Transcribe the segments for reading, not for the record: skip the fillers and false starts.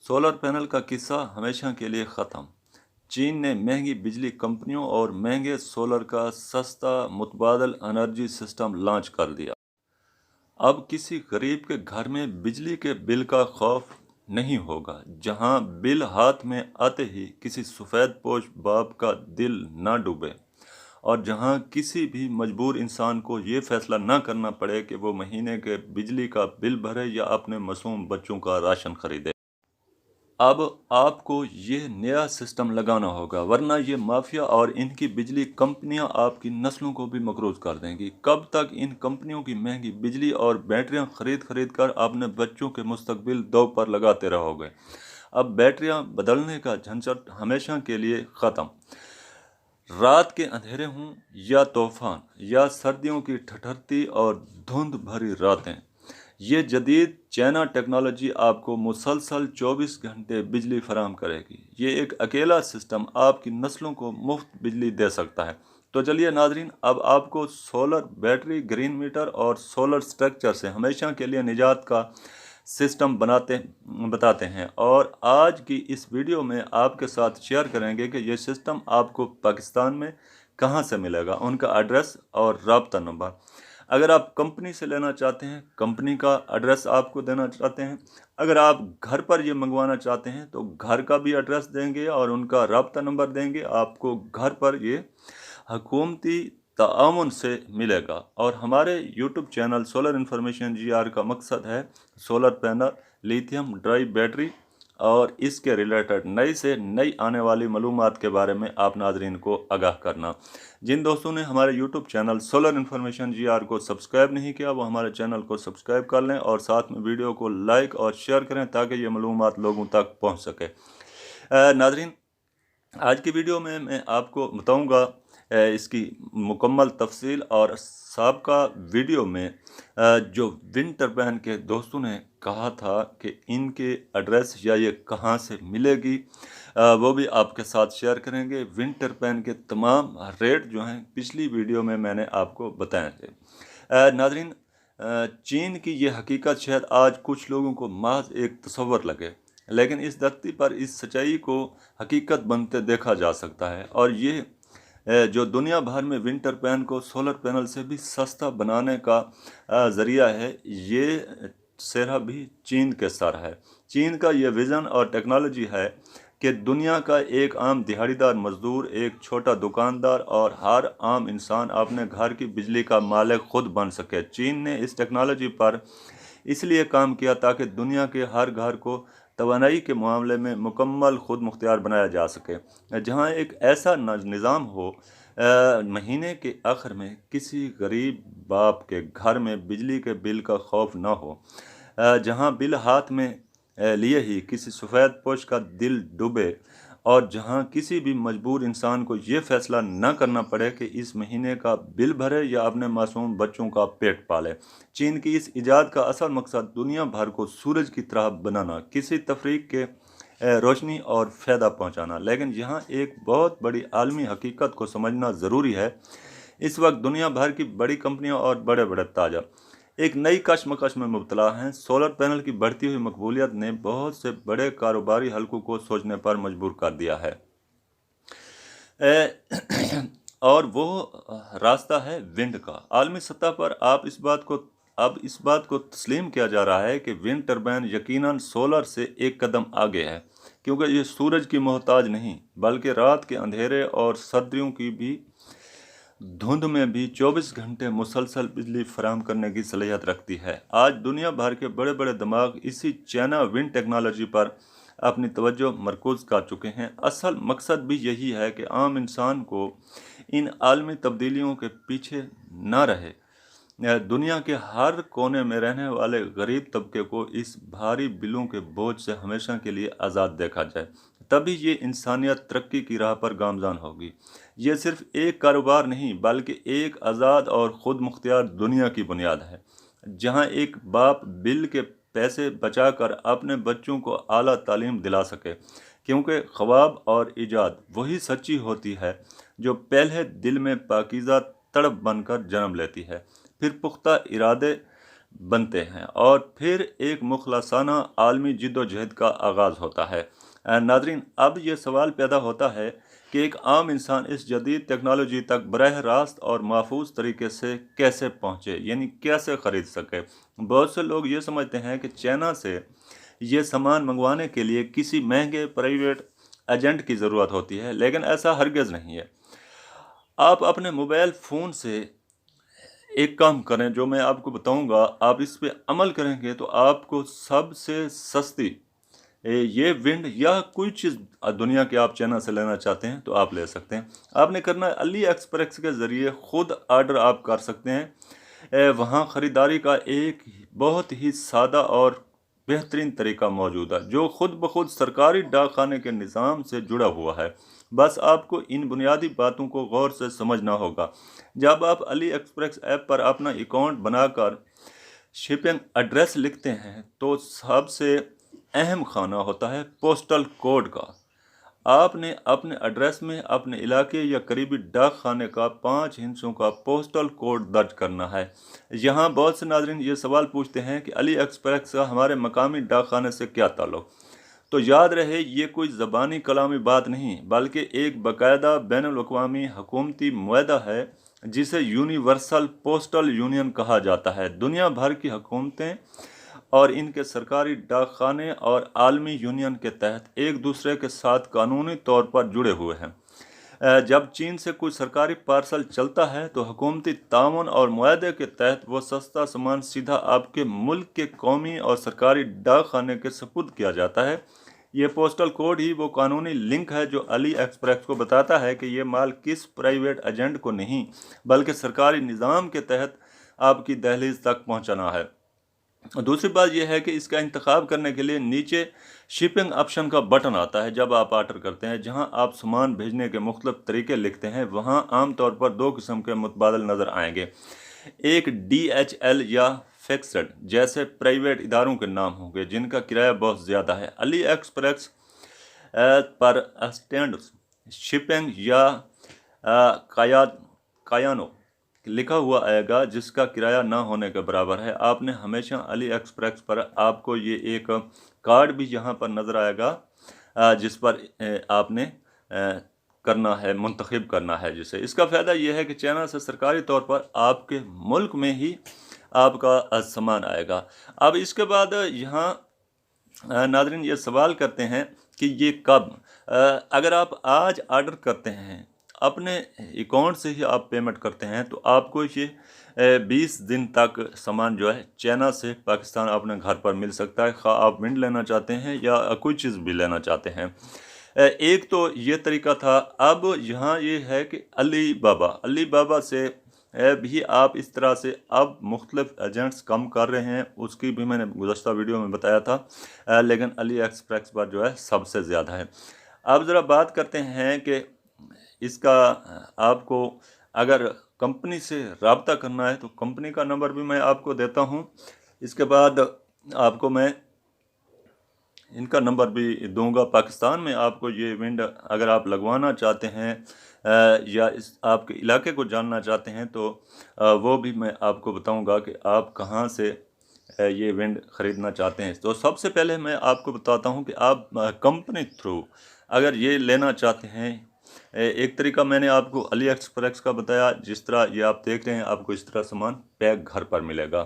Solar panel का किस्सा हमेशा के लिए ख़त्म। चीन ने महंगी बिजली कंपनियों और महंगे सोलर का सस्ता मुतबादल एनर्जी सिस्टम लॉन्च कर दिया। अब किसी गरीब के घर में बिजली के बिल का खौफ नहीं होगा, जहां बिल हाथ में आते ही किसी सफ़ेद पोश बाप का दिल ना डूबे, और जहां किसी भी मजबूर इंसान को ये फैसला ना करना पड़े कि वो महीने के बिजली का बिल भरे या अपने मासूम बच्चों का राशन खरीदे। अब आपको ये नया सिस्टम लगाना होगा, वरना ये माफिया और इनकी बिजली कंपनियां आपकी नस्लों को भी मकरूज कर देंगी। कब तक इन कंपनियों की महंगी बिजली और बैटरियां खरीद खरीद कर अपने बच्चों के मुस्तकबिल दांव पर लगाते रहोगे? अब बैटरियां बदलने का झंझट हमेशा के लिए ख़त्म। रात के अंधेरे हों या तूफान या सर्दियों की ठठरती और धुंध भरी रातें, ये जदीद चाइना टेक्नोलॉजी आपको मुसलसल 24 घंटे बिजली फराहम करेगी। ये एक अकेला सिस्टम आपकी नस्लों को मुफ्त बिजली दे सकता है। तो चलिए नाजरीन, अब आपको सोलर बैटरी, ग्रीन मीटर और सोलर स्ट्रक्चर से हमेशा के लिए निजात का सिस्टम बताते हैं। और आज की इस वीडियो में आपके साथ शेयर करेंगे कि ये सिस्टम आपको पाकिस्तान में कहाँ से मिलेगा, उनका एड्रेस और राब्ता नंबर। अगर आप कंपनी से लेना चाहते हैं, कंपनी का एड्रेस आपको देना चाहते हैं। अगर आप घर पर ये मंगवाना चाहते हैं तो घर का भी एड्रेस देंगे और उनका राब्ता नंबर देंगे। आपको घर पर ये हुकूमती ताआवुन से मिलेगा। और हमारे YouTube channel solar information GR का मकसद है solar panel, lithium dry battery और इसके रिलेटेड नई से नई आने वाली मालूमात के बारे में आप नाजरीन को आगाह करना। जिन दोस्तों ने हमारे YouTube channel solar information GR को सब्सक्राइब नहीं किया, वो हमारे चैनल को सब्सक्राइब कर लें और साथ में वीडियो को लाइक और शेयर करें ताकि ये मालूमात लोगों तक पहुँच सके। नाजरीन, आज की वीडियो में मैं आपको बताऊंगा इसकी मुकम्मल तफसील। और साबका वीडियो में जो विंड टर्बाइन के दोस्तों ने कहा था कि इनके एड्रेस या ये कहां से मिलेगी, वो भी आपके साथ शेयर करेंगे। विंड टर्बाइन के तमाम रेट जो हैं पिछली वीडियो में मैंने आपको बताए थे। नाजरीन, चीन की ये हकीकत शायद आज कुछ लोगों को महज एक तस्वर लगे, लेकिन इस धरती पर इस सच्चाई को हकीकत बनते देखा जा सकता है। और ये जो दुनिया भर में विंड टर्बाइन को सोलर पैनल से भी सस्ता बनाने का ज़रिया है, ये सेहरा भी चीन के सर है। चीन का ये विज़न और टेक्नोलॉजी है कि दुनिया का एक आम दिहाड़ीदार मजदूर, एक छोटा दुकानदार और हर आम इंसान अपने घर की बिजली का मालिक खुद बन सके। चीन ने इस टेक्नोलॉजी पर इसलिए काम किया ताकि दुनिया के हर घर को तवानाई के मामले में मुकम्मल खुद मुख्तियार बनाया जा सके, जहाँ एक ऐसा निज़ाम हो महीने के आखिर में किसी गरीब बाप के घर में बिजली के बिल का खौफ ना हो, जहाँ बिल हाथ में लिए ही किसी सफ़ेद पोश का दिल डूबे, और जहां किसी भी मजबूर इंसान को ये फैसला न करना पड़े कि इस महीने का बिल भरे या अपने मासूम बच्चों का पेट पाले। चीन की इस इजाद का असल मकसद दुनिया भर को सूरज की तरह बनाना, किसी तफरीक के रोशनी और फ़ायदा पहुंचाना। लेकिन यहाँ एक बहुत बड़ी आलमी हकीकत को समझना ज़रूरी है। इस वक्त दुनिया भर की बड़ी कंपनियां और बड़े बड़े ताजर एक नई कशमकश में मुब्तला हैं। सोलर पैनल की बढ़ती हुई मकबूलियत ने बहुत से बड़े कारोबारी हलकों को सोचने पर मजबूर कर दिया है। और वो रास्ता है विंड का। आलमी सतह पर अब इस बात को तस्लीम किया जा रहा है कि विंड टर्बाइन यकीनन सोलर से एक कदम आगे है, क्योंकि ये सूरज की मोहताज नहीं, बल्कि रात के अंधेरे और सर्दियों की भी धुंध में भी 24 घंटे मुसलसल बिजली फराहम करने की सलाहियत रखती है। आज दुनिया भर के बड़े बड़े दिमाग इसी चाइना विंड टेक्नोलॉजी पर अपनी तवज्जो मरकूज कर चुके हैं। असल मकसद भी यही है कि आम इंसान को इन आलमी तब्दीलियों के पीछे न रहे। दुनिया के हर कोने में रहने वाले गरीब तबके को इस भारी बिलों के बोझ से हमेशा के लिए आज़ाद देखा जाए, तभी ये इंसानियत तरक्की की राह पर गामजान होगी। ये सिर्फ एक कारोबार नहीं, बल्कि एक आज़ाद और ख़ुद मुख्तियार दुनिया की बुनियाद है, जहाँ एक बाप बिल के पैसे बचाकर अपने बच्चों को आला तालीम दिला सके, क्योंकि ख्वाब और इजाद वही सच्ची होती है जो पहले दिल में पाकीज़ा तड़प बनकर जन्म लेती है, फिर पुख्ता इरादे बनते हैं और फिर एक मुखलसाना आलमी जिद्दोजहद का आगाज़ होता है। नाज़रीन, अब ये सवाल पैदा होता है कि एक आम इंसान इस जदीद टेक्नोलॉजी तक बरह रास्त और महफूज तरीके से कैसे पहुँचे, यानी कैसे ख़रीद सके। बहुत से लोग ये समझते हैं कि चाइना से ये सामान मंगवाने के लिए किसी महंगे प्राइवेट एजेंट की ज़रूरत होती है, लेकिन ऐसा हरगिज़ नहीं है। आप अपने मोबाइल फ़ोन से एक काम करें, जो मैं आपको बताऊंगा, आप इस पे अमल करेंगे तो आपको सबसे सस्ती ये विंड या कोई चीज़ दुनिया के आप चाइना से लेना चाहते हैं तो आप ले सकते हैं। आपने करना है अली एक्सप्रेस के ज़रिए ख़ुद आर्डर आप कर सकते हैं। वहाँ ख़रीदारी का एक बहुत ही सादा और बेहतरीन तरीका मौजूद है जो ख़ुद ब खुद सरकारी डाक खाने के निज़ाम से जुड़ा हुआ है। बस आपको इन बुनियादी बातों को गौर से समझना होगा। जब आप अली एक्सप्रेस ऐप पर अपना अकाउंट बनाकर शिपिंग एड्रेस लिखते हैं तो सबसे अहम खाना होता है पोस्टल कोड का। आपने अपने एड्रेस में अपने इलाके या करीबी डाक खाने का 5 हिस्सों का पोस्टल कोड दर्ज करना है। यहाँ बहुत से नाज़रीन ये सवाल पूछते हैं कि अली एक्सप्रेस का हमारे मकामी डाक खाने से क्या ताल्लुक़। तो याद रहे, ये कोई ज़बानी कलामी बात नहीं बल्कि एक बाकायदा बैनुल अक़वामी हुकूमती मुआहदा है जिसे यूनिवर्सल पोस्टल यूनियन कहा जाता है। दुनिया भर की हुकूमतें और इनके सरकारी डाक खाने और आलमी यूनियन के तहत एक दूसरे के साथ कानूनी तौर पर जुड़े हुए हैं। जब चीन से कोई सरकारी पार्सल चलता है तो हुकूमती ताउन और मुआहदे के तहत वो सस्ता सामान सीधा आपके मुल्क के कौमी और सरकारी डाक खाने के सपुर्द किया जाता है। ये पोस्टल कोड ही वो कानूनी लिंक है जो अली एक्सप्रेस को बताता है कि ये माल किस प्राइवेट एजेंट को नहीं बल्कि सरकारी निज़ाम के तहत आपकी दहलीज तक पहुंचाना है। दूसरी बात यह है कि इसका इंतखाब करने के लिए नीचे शिपिंग ऑप्शन का बटन आता है जब आप ऑर्डर करते हैं, जहां आप सामान भेजने के मुख्तलिफ तरीके लिखते हैं। वहां आमतौर पर 2 किस्म के मुतबादल नज़र आएंगे। एक DHL या फिक्स्ड जैसे प्राइवेट इदारों के नाम होंगे जिनका किराया बहुत ज़्यादा है। अली एक्सप्रेस पर स्टैंड शिपिंग या कायानो लिखा हुआ आएगा जिसका किराया ना होने के बराबर है। आपने हमेशा अली एक्सप्रेस पर आपको ये एक कार्ड भी यहाँ पर नज़र आएगा जिस पर आपने करना है, मुंतखब करना है जिसे। इसका फ़ायदा यह है कि चाइना से सरकारी तौर पर आपके मुल्क में ही आपका सामान आएगा। अब इसके बाद यहाँ नाज़रीन ये सवाल करते हैं कि ये कब, अगर आप आज ऑर्डर करते हैं अपने अकाउंट से ही आप पेमेंट करते हैं तो आपको ये 20 दिन तक सामान जो है चाइना से पाकिस्तान अपने घर पर मिल सकता है, खा आप विंड लेना चाहते हैं या कोई चीज़ भी लेना चाहते हैं। एक तो ये तरीका था। अब यहाँ ये है कि अली बाबा से भी आप इस तरह से अब मुख्तलिफ एजेंट्स कम कर रहे हैं, उसकी भी मैंने गुज़श्ता वीडियो में बताया था, लेकिन अली एक्सप्रेस पर जो है सबसे ज़्यादा है। अब ज़रा बात करते हैं कि इसका आपको अगर कंपनी से रब्ता करना है तो कंपनी का नंबर भी मैं आपको देता हूं। इसके बाद आपको मैं इनका नंबर भी दूंगा। पाकिस्तान में आपको ये विंड अगर आप लगवाना चाहते हैं या इस आपके इलाके को जानना चाहते हैं तो वो भी मैं आपको बताऊंगा कि आप कहां से ये विंड ख़रीदना चाहते हैं। तो सबसे पहले मैं आपको बताता हूं कि आप कंपनी थ्रू अगर ये लेना चाहते हैं, एक तरीका मैंने आपको अली एक्सप्रेस का बताया, जिस तरह ये आप देख रहे हैं आपको इस तरह सामान पैक घर पर मिलेगा।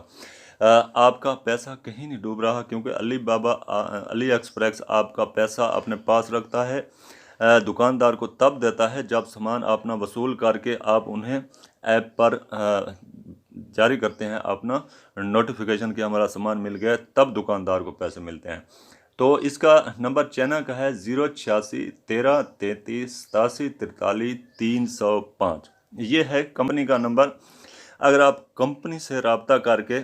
आपका पैसा कहीं नहीं डूब रहा क्योंकि अली एक्सप्रेस आपका पैसा अपने पास रखता है, दुकानदार को तब देता है जब सामान अपना वसूल करके आप उन्हें ऐप पर जारी करते हैं अपना नोटिफिकेशन कि हमारा सामान मिल गया, तब दुकानदार को पैसे मिलते हैं। तो इसका नंबर चाइना का है 086 13 33 87 43 305। ये है कंपनी का नंबर। अगर आप कंपनी से रब्ता करके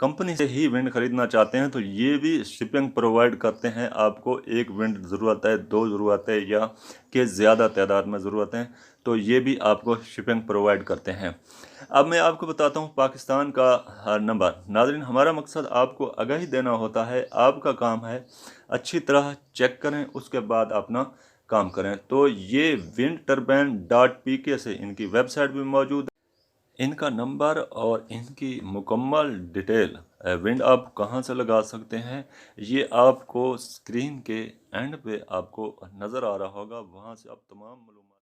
कंपनी से ही विंड ख़रीदना चाहते हैं तो ये भी शिपिंग प्रोवाइड करते हैं। आपको एक विंड ज़रूरत है, 2 ज़रूरत है या कि ज़्यादा तादाद में ज़रूरत है तो ये भी आपको शिपिंग प्रोवाइड करते हैं। अब मैं आपको बताता हूँ पाकिस्तान का नंबर। नाज़रीन, हमारा मकसद आपको आगाही देना होता है, आपका काम है अच्छी तरह चेक करें उसके बाद अपना काम करें। तो ये windturbine.pk से इनकी वेबसाइट भी मौजूद है। ان کا نمبر اور ان کی مکمل ڈیٹیل ونڈ آپ کہاں سے لگا سکتے ہیں، یہ آپ کو اسکرین کے اینڈ پہ آپ کو نظر آ رہا ہوگا، وہاں سے آپ تمام معلومات